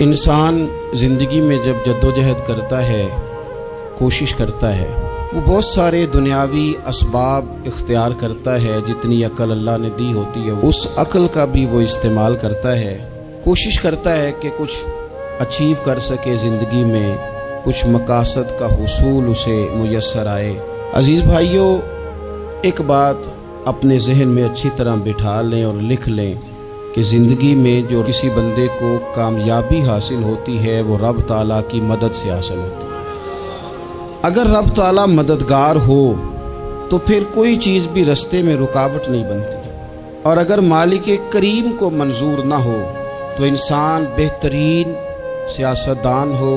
انسان زندگی میں جب جدوجہد کرتا ہے، کوشش کرتا ہے، وہ بہت سارے دنیاوی اسباب اختیار کرتا ہے، جتنی عقل اللہ نے دی ہوتی ہے اس عقل کا بھی وہ استعمال کرتا ہے، کوشش کرتا ہے کہ کچھ اچیو کر سکے زندگی میں، کچھ مقاصد کا حصول اسے میسر آئے۔ عزیز بھائیوں، ایک بات اپنے ذہن میں اچھی طرح بٹھا لیں اور لکھ لیں کہ زندگی میں جو کسی بندے کو کامیابی حاصل ہوتی ہے وہ رب تعالیٰ کی مدد سے حاصل ہوتی ہے۔ اگر رب تعالیٰ مددگار ہو تو پھر کوئی چیز بھی رستے میں رکاوٹ نہیں بنتی، اور اگر مالک کریم کو منظور نہ ہو تو انسان بہترین سیاستدان ہو،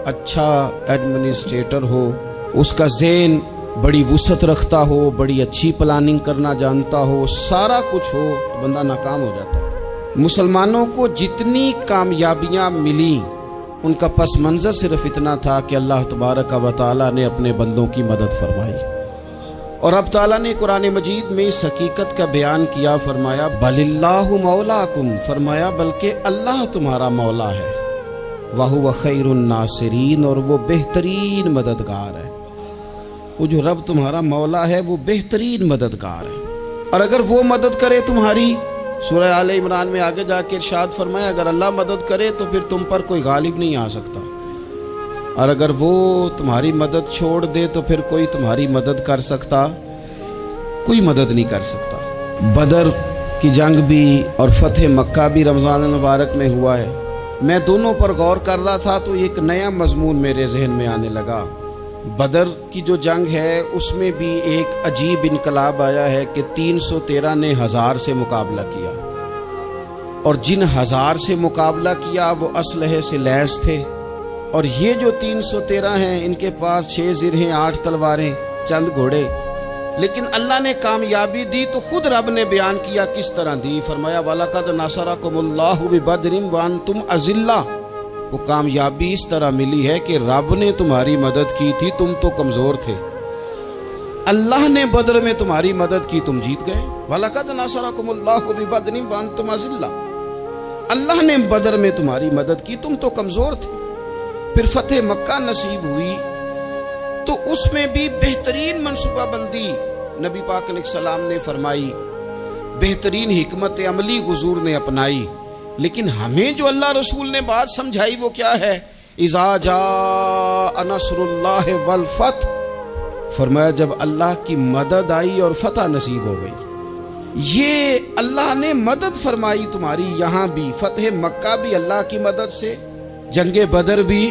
اچھا ایڈمنسٹریٹر ہو، اس کا ذہن بڑی وسعت رکھتا ہو، بڑی اچھی پلاننگ کرنا جانتا ہو، سارا کچھ ہو، تو بندہ ناکام ہو جاتا ہے۔ مسلمانوں کو جتنی کامیابیاں ملی ان کا پس منظر صرف اتنا تھا کہ اللہ تبارک و تعالیٰ نے اپنے بندوں کی مدد فرمائی، اور اب تعالیٰ نے قرآن مجید میں اس حقیقت کا بیان کیا، فرمایا بل اللہ مولاکم، فرمایا بلکہ اللہ تمہارا مولا ہے، وَهُوَ خَيْرُ النَّاصِرِينَ، اور وہ بہترین مددگار ہے۔ وہ جو رب تمہارا مولا ہے وہ بہترین مددگار ہے، اور اگر وہ مدد کرے تمہاری، سورہ آل عمران میں آگے جا کے ارشاد فرمایا اگر اللہ مدد کرے تو پھر تم پر کوئی غالب نہیں آ سکتا، اور اگر وہ تمہاری مدد چھوڑ دے تو پھر کوئی تمہاری مدد کر سکتا، کوئی مدد نہیں کر سکتا۔ بدر کی جنگ بھی اور فتح مکہ بھی رمضان المبارک میں ہوا ہے۔ میں دونوں پر غور کر رہا تھا تو ایک نیا مضمون میرے ذہن میں آنے لگا۔ بدر کی جو جنگ ہے اس میں بھی ایک عجیب انقلاب آیا ہے کہ 313 نے 1000 سے مقابلہ کیا، اور جن 1000 سے مقابلہ کیا وہ اسلحے سے لیس تھے، اور یہ جو 313 ہیں ان کے پاس 6 زرہیں، 8 تلواریں، چند گھوڑے، لیکن اللہ نے کامیابی دی تو خود رب نے بیان کیا کس طرح دی، فرمایا وَلَقَدْ نَصَرَكُمُ اللَّهُ بِبَدْرٍ وَأَنْتُمْ أَذِلَّةٌ۔ وہ کامیابی اس طرح ملی ہے کہ رب نے تمہاری مدد کی تھی، تم تو کمزور تھے، اللہ نے بدر میں تمہاری مدد کی، تم جیت گئے۔ وَلَقَدْ نَصَرَكُمُ اللَّهُ بِبَدْرٍ وَأَنْتُمْ أَذِلَّةٌ، اللہ نے بدر میں تمہاری مدد کی، تم تو کمزور تھے۔ پھر فتح مکہ نصیب ہوئی تو اس میں بھی بہترین منصوبہ بندی نبی پاک علیہ السلام نے فرمائی، بہترین حکمت عملی حضور نے اپنائی، لیکن ہمیں جو اللہ رسول نے بات سمجھائی وہ کیا ہے؟ اذا جاء نصر اللہ والفتح، فرمایا جب اللہ کی مدد آئی اور فتح نصیب ہو گئی۔ یہ اللہ نے مدد فرمائی تمہاری، یہاں بھی فتح مکہ بھی اللہ کی مدد سے، جنگ بدر بھی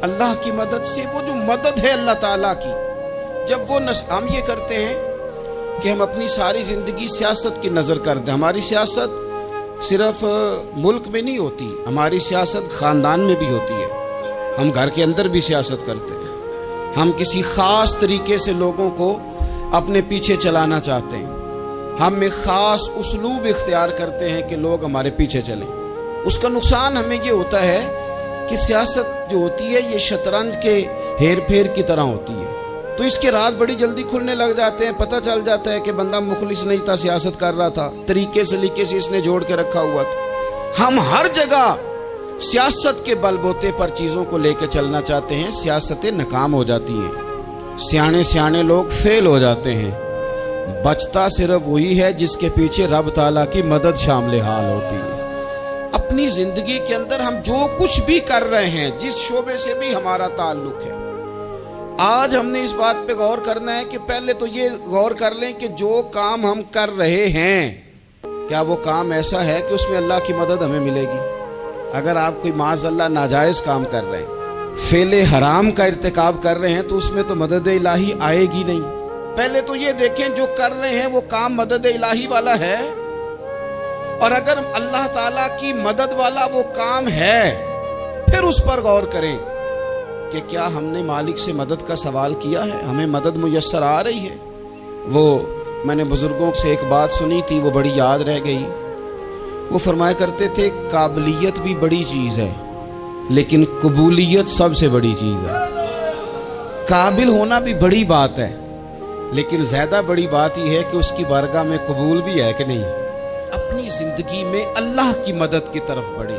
اللہ کی مدد سے۔ وہ جو مدد ہے اللہ تعالیٰ کی، جب وہ ہم یہ کرتے ہیں کہ ہم اپنی ساری زندگی سیاست کی نظر کر دیں، ہماری سیاست صرف ملک میں نہیں ہوتی، ہماری سیاست خاندان میں بھی ہوتی ہے، ہم گھر کے اندر بھی سیاست کرتے ہیں، ہم کسی خاص طریقے سے لوگوں کو اپنے پیچھے چلانا چاہتے ہیں، ہم ایک خاص اسلوب اختیار کرتے ہیں کہ لوگ ہمارے پیچھے چلیں۔ اس کا نقصان ہمیں یہ ہوتا ہے کہ سیاست جو ہوتی ہے یہ شطرنج کے ہیر پھیر کی طرح ہوتی ہے، تو اس کے راز بڑی جلدی کھلنے لگ جاتے ہیں، پتہ چل جاتا ہے کہ بندہ مخلص نہیں تھا، سیاست کر رہا تھا، طریقے سلیقے سے اس نے جوڑ کے رکھا ہوا تھا۔ ہم ہر جگہ سیاست کے بل بوتے پر چیزوں کو لے کے چلنا چاہتے ہیں، سیاستیں ناکام ہو جاتی ہیں، سیانے لوگ فیل ہو جاتے ہیں، بچتا صرف وہی ہے جس کے پیچھے رب تعالیٰ کی مدد شامل حال ہوتی ہے۔ اپنی زندگی کے اندر ہم جو کچھ بھی کر رہے ہیں، جس شعبے سے بھی ہمارا تعلق ہے، آج ہم نے اس بات پہ غور کرنا ہے کہ پہلے تو یہ غور کر لیں کہ جو کام ہم کر رہے ہیں کیا وہ کام ایسا ہے کہ اس میں اللہ کی مدد ہمیں ملے گی؟ اگر آپ کوئی معاذ اللہ ناجائز کام کر رہے ہیں، فعل حرام کا ارتکاب کر رہے ہیں، تو اس میں تو مدد الہی آئے گی نہیں۔ پہلے تو یہ دیکھیں جو کر رہے ہیں وہ کام مدد الہی والا ہے، اور اگر اللہ تعالیٰ کی مدد والا وہ کام ہے پھر اس پر غور کریں کہ کیا ہم نے مالک سے مدد کا سوال کیا ہے، ہمیں مدد میسر آ رہی ہے۔ وہ میں نے بزرگوں سے ایک بات سنی تھی، وہ بڑی یاد رہ گئی۔ وہ فرمایا کرتے تھے قابلیت بھی بڑی چیز ہے لیکن قبولیت سب سے بڑی چیز ہے۔ قابل ہونا بھی بڑی بات ہے لیکن زیادہ بڑی بات یہ ہے کہ اس کی بارگاہ میں قبول بھی ہے کہ نہیں۔ اپنی زندگی میں اللہ کی مدد کی طرف بڑھیں،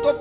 تو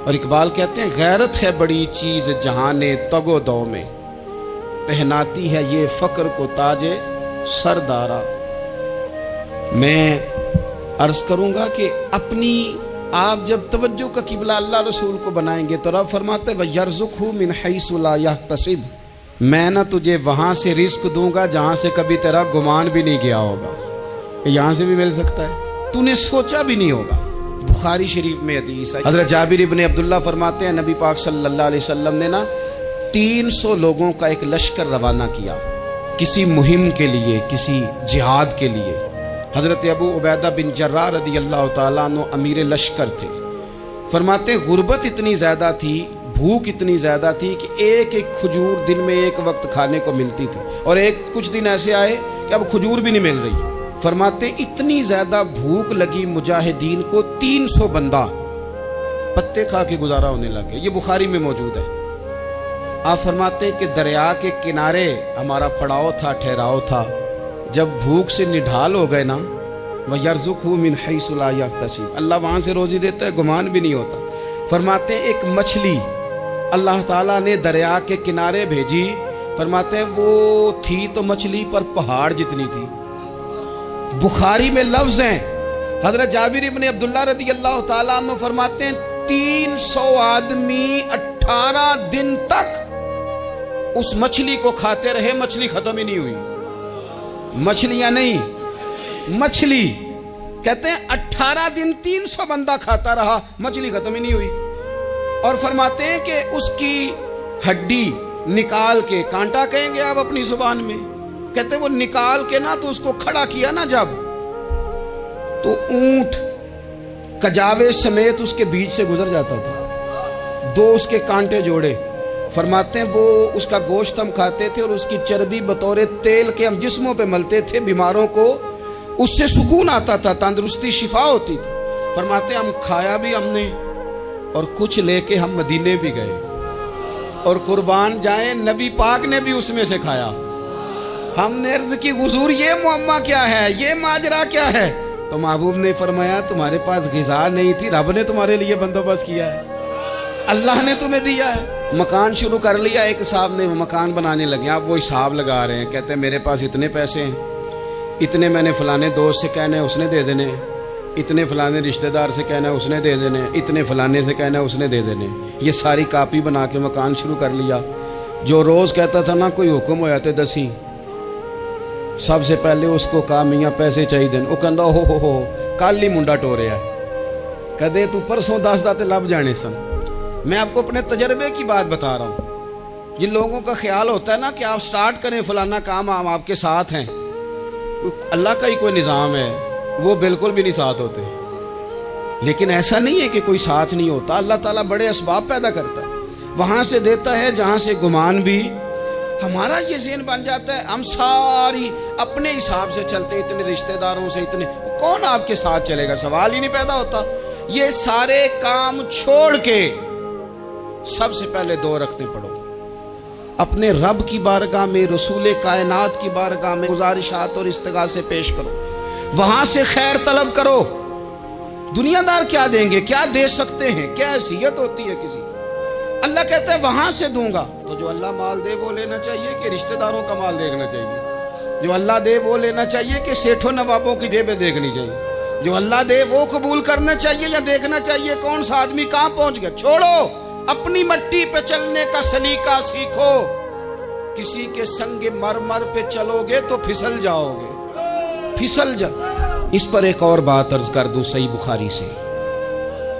اور اقبال کہتے ہیں غیرت ہے بڑی چیز جہان تگو دو میں، پہناتی ہے یہ فقر کو تاج سردارا۔ میں عرض کروں گا کہ اپنی آپ جب توجہ کا قبلہ اللہ رسول کو بنائیں گے تو رب فرماتے وَيَرْزُقْهُ مِنْ حَيْثُ لَا يَحْتَسِبُ، میں نہ تجھے وہاں سے رزق دوں گا جہاں سے کبھی تیرا گمان بھی نہیں گیا ہوگا، یہاں سے بھی مل سکتا ہے، تو نے سوچا بھی نہیں ہوگا۔ بخاری شریف میں حدیث ہے، حضرت جابر ابن عبداللہ فرماتے ہیں نبی پاک صلی اللہ علیہ وسلم نے نا 300 لوگوں کا ایک لشکر روانہ کیا کسی مہم کے لیے، کسی جہاد کے لیے۔ حضرت ابو عبیدہ بن جراح رضی اللہ تعالیٰ عنہ امیر لشکر تھے۔ فرماتے غربت اتنی زیادہ تھی، بھوک اتنی زیادہ تھی کہ ایک ایک کھجور دن میں ایک وقت کھانے کو ملتی تھی، اور کچھ دن ایسے آئے کہ اب کھجور بھی نہیں مل رہی۔ فرماتے اتنی زیادہ بھوک لگی مجاہدین کو 300 بندہ پتے کھا کے گزارا ہونے لگے۔ یہ بخاری میں موجود ہے۔ آپ فرماتے کہ دریا کے کنارے ہمارا پڑاؤ تھا، ٹھہراؤ تھا، جب بھوک سے نڈھال ہو گئے نا وَيَرْزُقْهُ مِنْ حَيْثُ لَا يَحْتَسِبُ، اللہ وہاں سے روزی دیتا ہے، گمان بھی نہیں ہوتا۔ فرماتے ایک مچھلی اللہ تعالیٰ نے دریا کے کنارے بھیجی، فرماتے ہیں وہ تھی تو مچھلی پر پہاڑ جتنی تھی۔ بخاری میں لفظ ہیں، حضرت جابر ابن عبداللہ رضی اللہ تعالیٰ عنہ فرماتے ہیں 300 آدمی 18 دن تک اس مچھلی کو کھاتے رہے، مچھلی ختم ہی نہیں ہوئی۔ مچھلیاں نہیں، مچھلی کہتے ہیں 18 دن 300 بندہ کھاتا رہا، مچھلی ختم ہی نہیں ہوئی۔ اور فرماتے ہیں کہ اس کی ہڈی نکال کے، کانٹا کہیں گے آپ اپنی زبان میں، کہتے ہیں وہ نکال کے نا تو اس کو کھڑا کیا نا جب، تو اونٹ کجاوے سمیت اس کے بیچ سے گزر جاتا تھا، 2 اس کے کانٹے جوڑے۔ فرماتے ہیں وہ اس کا گوشت ہم کھاتے تھے اور اس کی چربی بطور تیل کے ہم جسموں پہ ملتے تھے، بیماروں کو اس سے سکون آتا تھا، تندرستی شفا ہوتی تھی۔ فرماتے ہم کھایا بھی ہم نے، اور کچھ لے کے ہم مدینے بھی گئے، اور قربان جائیں نبی پاک نے بھی اس میں سے کھایا۔ ہم نے عرض کی حضور یہ معمہ کیا ہے، یہ ماجرا کیا ہے؟ تو محبوب نے فرمایا تمہارے پاس غذا نہیں تھی، رب نے تمہارے لیے بندوبست کیا ہے، اللہ نے تمہیں دیا ہے۔ مکان شروع کر لیا، ایک صاحب نے مکان بنانے لگے، آپ وہ حساب لگا رہے ہیں، کہتے ہیں میرے پاس اتنے پیسے ہیں، اتنے میں نے فلانے دوست سے کہنا ہے اس نے دے دینے، اتنے فلانے رشتہ دار سے کہنا ہے اس نے دے دینے، اتنے فلانے سے کہنا ہے اس نے دے دینے۔ یہ ساری کاپی بنا کے مکان شروع کر لیا۔ جو روز کہتا تھا نا کوئی حکم ہو جاتے 10 سب سے پہلے اس کو کہا میاں پیسے چاہیے دین، وہ کہندا ہو کل ہی منڈا ٹوریا ہے، کدے تو پرسوں 10 داتے لب جانے سن۔ میں آپ کو اپنے تجربے کی بات بتا رہا ہوں۔ جن لوگوں کا خیال ہوتا ہے نا کہ آپ سٹارٹ کریں فلانا کام، ہم آپ کے ساتھ ہیں، اللہ کا ہی کوئی نظام ہے، وہ بالکل بھی نہیں ساتھ ہوتے۔ لیکن ایسا نہیں ہے کہ کوئی ساتھ نہیں ہوتا، اللہ تعالیٰ بڑے اسباب پیدا کرتا ہے، وہاں سے دیتا ہے جہاں سے گمان بھی۔ ہمارا یہ ذہن بن جاتا ہے ہم ساری اپنے حساب سے چلتے، اتنے رشتہ داروں سے، اتنے کون آپ کے ساتھ چلے گا، سوال ہی نہیں پیدا ہوتا۔ یہ سارے کام چھوڑ کے سب سے پہلے 2 رکعتیں پڑھو، اپنے رب کی بارگاہ میں، رسول کائنات کی بارگاہ میں گزارشات اور استغاثے پیش کرو، وہاں سے خیر طلب کرو۔ دنیا دار کیا دیں گے، کیا دے سکتے ہیں، کیا حیثیت ہوتی ہے کسی، اللہ کہتا ہے وہاں سے دوں گا۔ تو جو اللہ مال دے وہ لینا چاہیے کہ رشتہ داروں کا مال دیکھنا چاہیے؟ جو اللہ دے وہ لینا چاہیے کہ سیٹھوں نوابوں کی جیبیں دیکھنی چاہیے؟ جو اللہ دے وہ قبول کرنا چاہیے یا دیکھنا چاہیے کون سا آدمی کہاں پہنچ گیا؟ چھوڑو، اپنی مٹی پہ چلنے کا سلیقہ سیکھو۔ کسی کے سنگ مرمر پہ چلو گے تو پھسل جاؤ گے، پھسل جا۔ اس پر ایک اور بات عرض کر دوں، صحیح بخاری سے،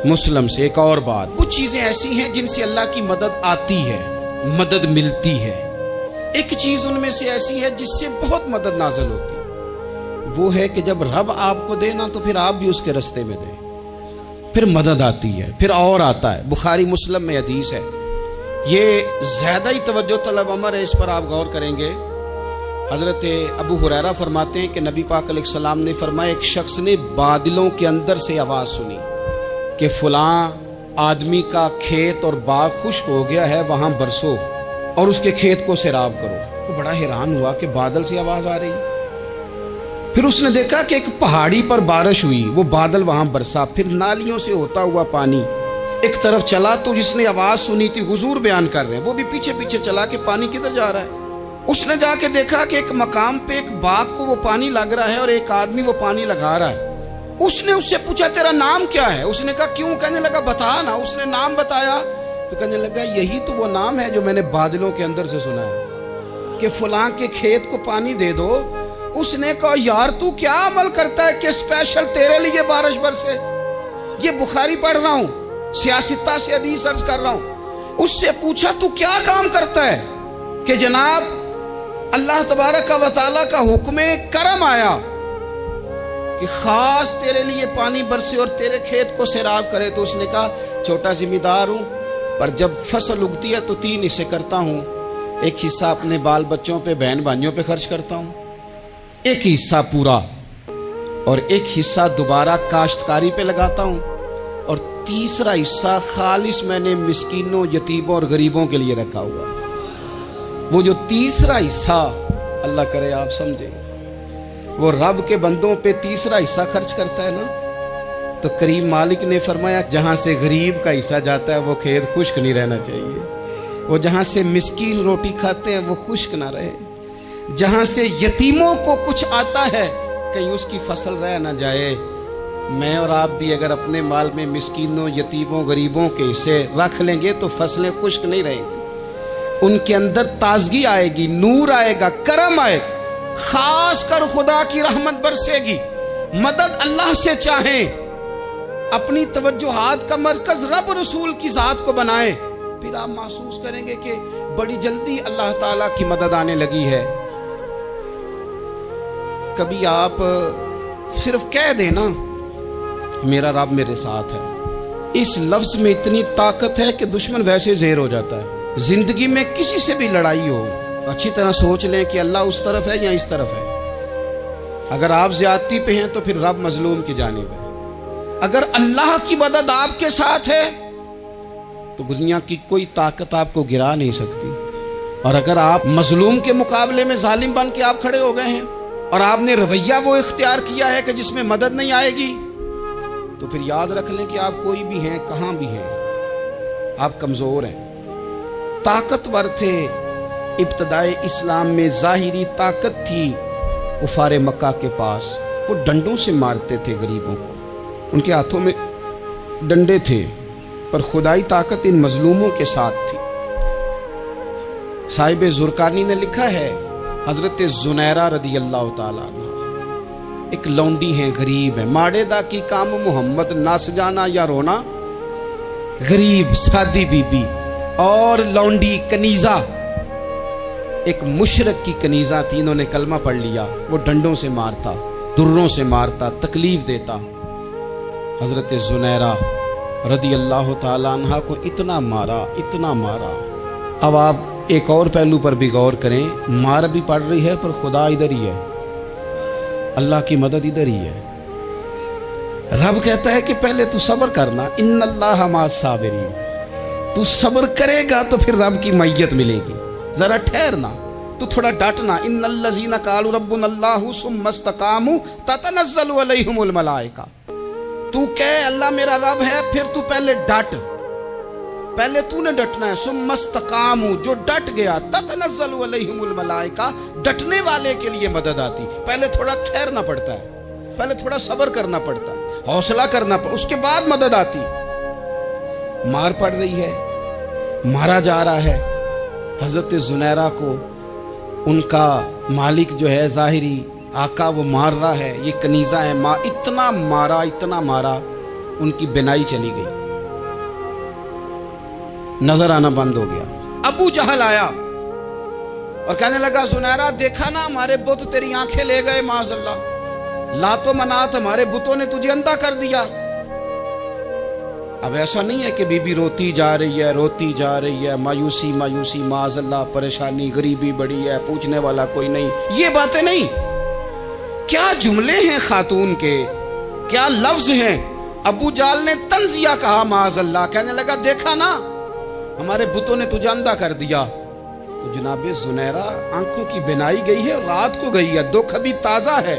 مسلم سے ایک اور بات، کچھ چیزیں ایسی ہیں جن سے اللہ کی مدد آتی ہے، مدد ملتی ہے۔ ایک چیز ان میں سے ایسی ہے جس سے بہت مدد نازل ہوتی ہے، وہ ہے کہ جب رب آپ کو دے نا تو پھر آپ بھی اس کے رستے میں دیں، پھر مدد آتی ہے، پھر اور آتا ہے۔ بخاری مسلم میں حدیث ہے، یہ زیادہ ہی توجہ طلب امر ہے، اس پر آپ غور کریں گے۔ حضرت ابو ہریرہ فرماتے ہیں کہ نبی پاک علیہ السلام نے فرمایا ایک شخص نے بادلوں کے اندر سے آواز سنی کہ فلاں آدمی کا کھیت اور باغ خشک ہو گیا ہے، وہاں برسو اور اس کے کھیت کو سیراب کرو۔ وہ بڑا حیران ہوا کہ بادل سے آواز آ رہی۔ پھر اس نے دیکھا کہ ایک پہاڑی پر بارش ہوئی، وہ بادل وہاں برسا، پھر نالیوں سے ہوتا ہوا پانی ایک طرف چلا تو جس نے آواز سنی تھی حضور بیان کر رہے ہیں، وہ بھی پیچھے پیچھے چلا کہ پانی کدھر جا رہا ہے۔ اس نے جا کے دیکھا کہ ایک مقام پہ ایک باغ کو وہ پانی لگ رہا ہے اور ایک آدمی وہ پانی لگا رہا ہے۔ اس نے اس سے پوچھا تیرا نام کیا ہے؟ اس نے کہا کیوں؟ کہنے لگا بتا نا۔ اس نے نام بتایا تو کہنے لگا یہی تو وہ نام ہے جو میں نے بادلوں کے اندر سے سنا ہے کہ فلاں کے کھیت کو پانی دے دو۔ اس نے کہا یار تو کیا عمل کرتا ہے کہ اسپیشل تیرے لیے بارش برسے؟ یہ بخاری پڑھ رہا ہوں، سیاستہ سے حدیث عرض کر رہا ہوں۔ اس سے پوچھا تو کیا کام کرتا ہے کہ جناب اللہ تبارک و تعالیٰ کا حکم کرم آیا کہ خاص تیرے لیے پانی برسے اور تیرے کھیت کو سیراب کرے؟ تو اس نے کہا چھوٹا ذمہ دار ہوں، پر جب فصل اگتی ہے تو 3 حصے کرتا ہوں۔ ایک حصہ اپنے بال بچوں پہ، بہن بھائیوں پہ خرچ کرتا ہوں، ایک حصہ پورا، اور ایک حصہ دوبارہ کاشتکاری پہ لگاتا ہوں، اور تیسرا حصہ خالص میں نے مسکینوں، یتیموں اور غریبوں کے لیے رکھا ہوا۔ وہ جو تیسرا حصہ اللہ کرے آپ سمجھیں، وہ رب کے بندوں پہ تیسرا حصہ خرچ کرتا ہے نا، تو کریم مالک نے فرمایا جہاں سے غریب کا حصہ جاتا ہے وہ کھیت خشک نہیں رہنا چاہیے، وہ جہاں سے مسکین روٹی کھاتے ہیں وہ خشک نہ رہے، جہاں سے یتیموں کو کچھ آتا ہے کہیں اس کی فصل رہ نہ جائے۔ میں اور آپ بھی اگر اپنے مال میں مسکینوں، یتیموں، غریبوں کے حصے رکھ لیں گے تو فصلیں خشک نہیں رہیں گی، ان کے اندر تازگی آئے گی، نور آئے گا، کرم آئے گا، خاص کر خدا کی رحمت برسے گی۔ مدد اللہ سے چاہیں، اپنی توجہات کا مرکز رب رسول کی ذات کو بنائیں، پھر آپ محسوس کریں گے کہ بڑی جلدی اللہ تعالیٰ کی مدد آنے لگی ہے۔ کبھی آپ صرف کہہ دیں نا میرا رب میرے ساتھ ہے، اس لفظ میں اتنی طاقت ہے کہ دشمن ویسے زہر ہو جاتا ہے۔ زندگی میں کسی سے بھی لڑائی ہو، اچھی طرح سوچ لیں کہ اللہ اس طرف ہے یا اس طرف ہے۔ اگر آپ زیادتی پہ ہیں تو پھر رب مظلوم کی جانب ہے۔ اگر اللہ کی مدد آپ کے ساتھ ہے تو دنیا کی کوئی طاقت آپ کو گرا نہیں سکتی، اور اگر آپ مظلوم کے مقابلے میں ظالم بن کے آپ کھڑے ہو گئے ہیں اور آپ نے رویہ وہ اختیار کیا ہے کہ جس میں مدد نہیں آئے گی، تو پھر یاد رکھ لیں کہ آپ کوئی بھی ہیں، کہاں بھی ہیں، آپ کمزور ہیں۔ طاقتور تھے ابتدائے اسلام میں، ظاہری طاقت تھی کفار مکہ کے پاس، وہ ڈنڈوں سے مارتے تھے غریبوں کو، ان کے ہاتھوں میں ڈنڈے تھے، پر خدائی طاقت ان مظلوموں کے ساتھ تھی۔ صاحب زرقانی نے لکھا ہے حضرت زنیرہ رضی اللہ تعالیٰ عنہ ایک لونڈی ہیں، غریب ہیں، ماڑے دا کی کام محمد نس جانا یا رونا، غریب سادی بی بی اور لونڈی کنیزہ، ایک مشرک کی کنیزہ تھی، انہوں نے کلمہ پڑھ لیا، وہ ڈنڈوں سے مارتا، دروں سے مارتا، تکلیف دیتا۔ حضرت زنیرہ رضی اللہ تعالیٰ عنہ کو اتنا مارا، اتنا مارا۔ اب آپ ایک اور پہلو پر بھی غور کریں، مار بھی پڑ رہی ہے پر خدا ادھر ہی ہے، اللہ کی مدد ادھر ہی ہے۔ رب کہتا ہے کہ پہلے تو صبر کرنا، ان اللہ مع الصابرین، تو صبر کرے گا تو پھر رب کی معیت ملے گی، ذرا ٹھہرنا، تو تھوڑا ڈٹنا۔ ان الذین قالوا ربنا اللہ ثم استقاموا تتنزل علیہم الملائکہ، تو کہے اللہ میرا رب ہے، پھر تو پہلے ڈٹ، پہلے تو نے ڈٹنا ہے۔ ثم استقاموا، جو ڈٹ گیا، تتنزل علیہم الملائکہ، ڈٹنے والے کے لیے مدد آتی، پہلے تھوڑا ٹھہرنا پڑتا ہے، پہلے تھوڑا صبر کرنا پڑتا ہے، حوصلہ کرنا پڑتا، اس کے بعد مدد آتی۔ مار پڑ رہی ہے، مارا جا رہا ہے حضرت زنیرہ کو، ان کا مالک جو ہے ظاہری آقا وہ مار رہا ہے، یہ کنیزہ ہے، اتنا مارا، اتنا مارا، ان کی بینائی چلی گئی، نظر آنا بند ہو گیا۔ ابو جہل آیا اور کہنے لگا زنیرہ دیکھا نا ہمارے بت تیری آنکھیں لے گئے، معاذ اللہ، لات و منات ہمارے بتوں نے تجھے اندھا کر دیا۔ اب ایسا نہیں ہے کہ بی بی روتی جا رہی ہے، روتی جا رہی ہے، مایوسی مایوسی، معاذ اللہ، پریشانی، غریبی بڑی ہے، پوچھنے والا کوئی نہیں، یہ باتیں نہیں۔ کیا جملے ہیں خاتون کے، کیا لفظ ہیں۔ ابو جال نے تنزیہ کہا، معاذ اللہ، کہنے لگا دیکھا نا ہمارے بتوں نے تجھے اندھا کر دیا۔ تو جناب زنیرہ آنکھوں کی بینائی گئی ہے، رات کو گئی ہے، دکھ ابھی تازہ ہے،